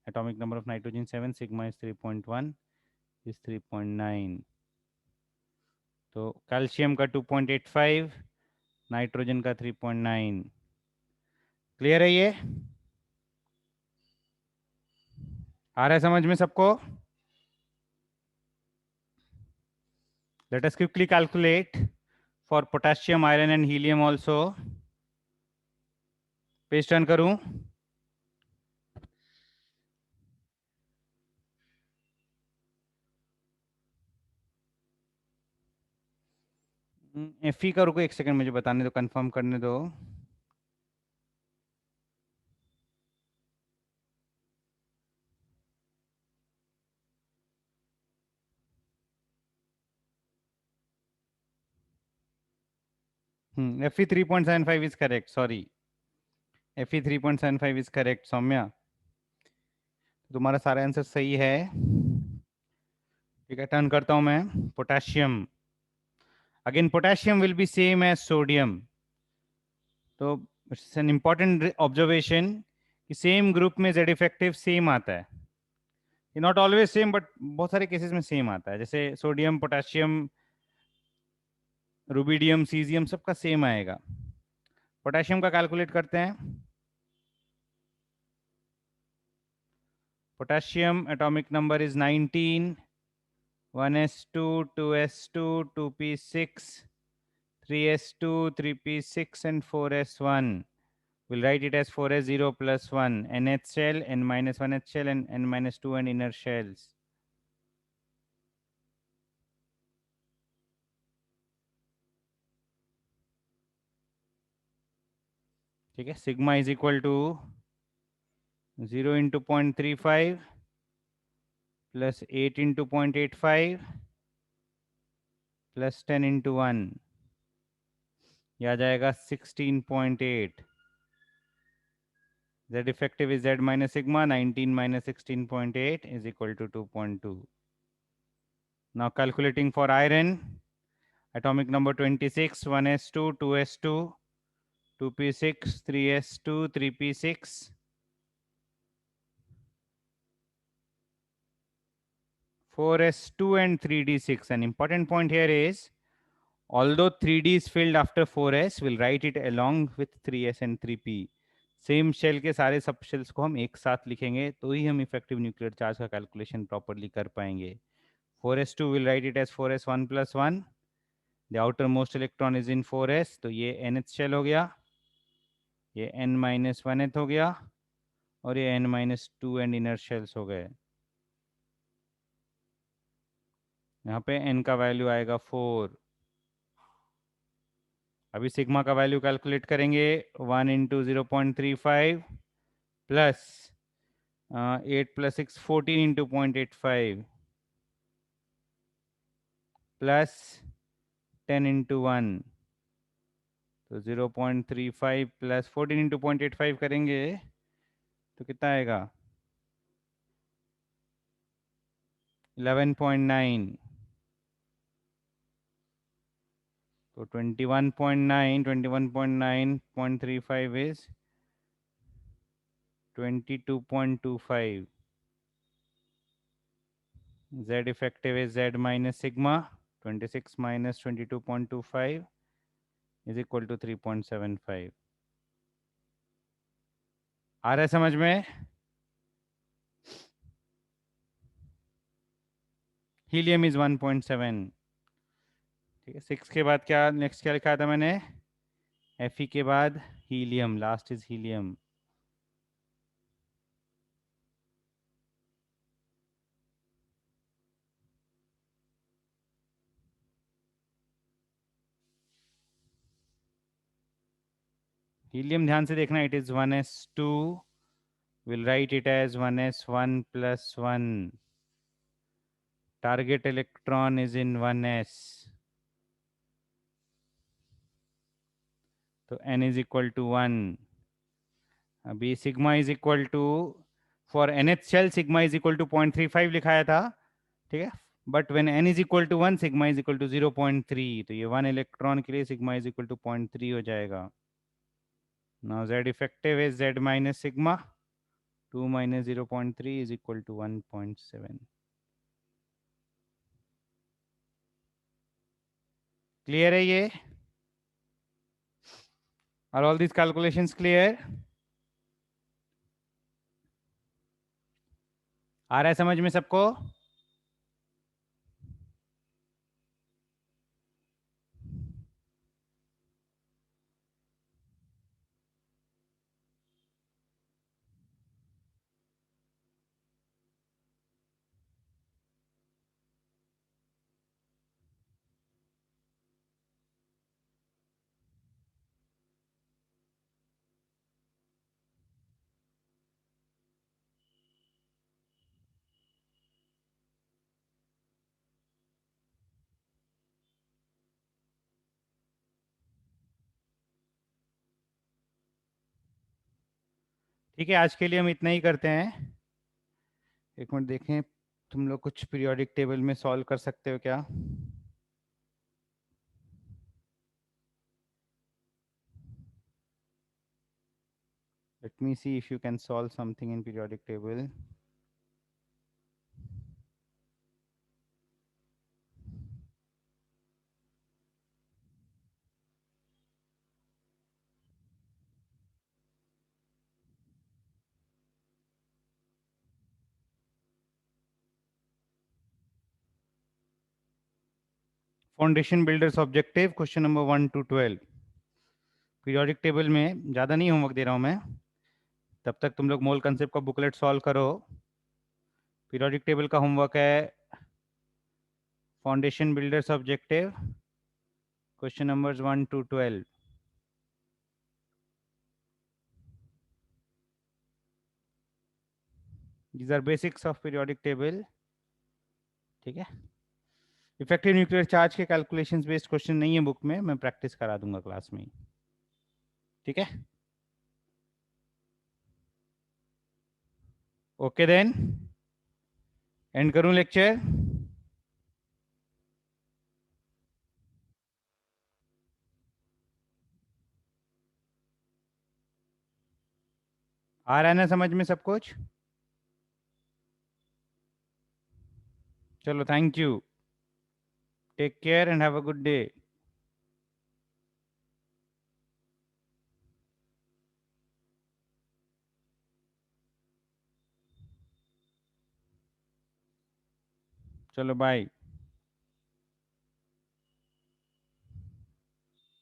A: Atomic number of nitrogen 7. Sigma is 3.1. Is 3.9. तो calcium का 2.85, nitrogen का 3.9. Clear है ये? आ रहा है समझ में सबको? Let us quickly calculate for potassium, iron and helium also. Page turn करूं? Fe का रुको एक सेकंड, मुझे बताने दो, कंफर्म करने दो. Fe 3.75 is correct. Sorry, Fe 3.75 is correct. Saumya, तुम्हारा सारा आंसर सही है. ठीक है, टर्न करता हूं मैं. Potassium, again potassium will be same as sodium. तो इट्स एन इंपॉर्टेंट ऑब्जर्वेशन कि सेम ग्रुप में जेड इफेक्टिव सेम आता है. नॉट ऑलवेज सेम, बट बहुत सारे केसेस में सेम आता है. जैसे सोडियम, पोटेशियम, रुबिडियम, सीजियम, सबका सेम आएगा. पोटेशियम का कैलकुलेट करते हैं. Potassium atomic number is 19. 1s2, 2s2, 2p6, 3s2, 3p6 and 4s1. We'll write it as 4s0 plus 1, nth shell, n minus 1th shell, and n minus 2 and inner shells. ठीक है, sigma is equal to 0 into 0.35 plus 8 into 0.85 plus 10 into 1. यह आ जाएगा 16.8. Z effective is Z minus sigma. 19 minus 16.8 is equal to 2.2. Now calculating for iron. Atomic number 26, 1s2, 2s2, 2p6, 3s2, 3p6, 4s2 and 3d6. An important point here is, although 3d is filled after 4s, we'll write it along with 3s and 3p. Same shell के सारे सब shells को हम एक साथ लिखेंगे तो ही हम इफेक्टिव न्यूक्लियर चार्ज का कैलकुलेशन प्रॉपर्ली कर पाएंगे. 4s2 will write it as 4s1 plus 1. The outermost electron is in 4s, तो ये nth शेल हो गया, ये n minus 1th हो गया, और ये n minus 2 and inner shells हो गए. यहाँ पे n का वैल्यू आएगा 4. अभी सिग्मा का वैल्यू कैलकुलेट करेंगे. 1 into 0.35 plus 8 plus 6 14 into 0.85 plus 10 into 1. तो 0.35 प्लस 14 इंटू 0.85 करेंगे तो कितना आएगा? 11.9. तो 21.9, 21.9.35 is 22.25. Z effective is Z minus sigma. 26 minus 22.25 is equal to 3.75. आ रहा है समझ में? Helium is 1.7. ठीक है, 6 के बाद क्या नेक्स्ट क्या लिखा था मैंने, Fe के बाद helium, last is helium. Helium ध्यान से देखना, it is 1s2, will write it as 1s1 plus 1, target electron is in 1s, तो n is equal to 1। अभी sigma is equal to, for nth shell sigma is equal to 0.35 लिखाया था, ठीक है, but when n is equal to 1 sigma is equal to 0.3, तो ये 1 electron के लिए सिग्मा इज इक्वल टू 0.3 हो जाएगा। Now z effective is z minus sigma, 2 minus 0.3 is equal to 1.7। Clear है ये? Are all this calculations clear? आ रहा है समझ में सबको? ठीक है, आज के लिए हम इतना ही करते हैं। एक मिनट देखें, तुम लोग कुछ पीरियोडिक टेबल में सॉल्व कर सकते हो क्या? Let me see if you can solve something in periodic table. Foundation builders objective, question number 1 to 12। Periodic table में ज़्यादा नहीं होमवर्क दे रहा हूँ मैं, तब तक तुम लोग मोल कंसेप्ट का बुकलेट सॉल्व करो। पीरियोडिक टेबल का होमवर्क है foundation builders objective, question numbers 1 to 12। These are basics of periodic table। ठीक है, इफेक्टिव न्यूक्लियर चार्ज के कैलकुलेशंस बेस्ड क्वेश्चन नहीं है बुक में, मैं प्रैक्टिस करा दूंगा क्लास में। ठीक है, ओके देन, एंड करूं लेक्चर? आ रहा है ना समझ में सब कुछ? चलो, thank you, take care and have a good day. चलो बाय।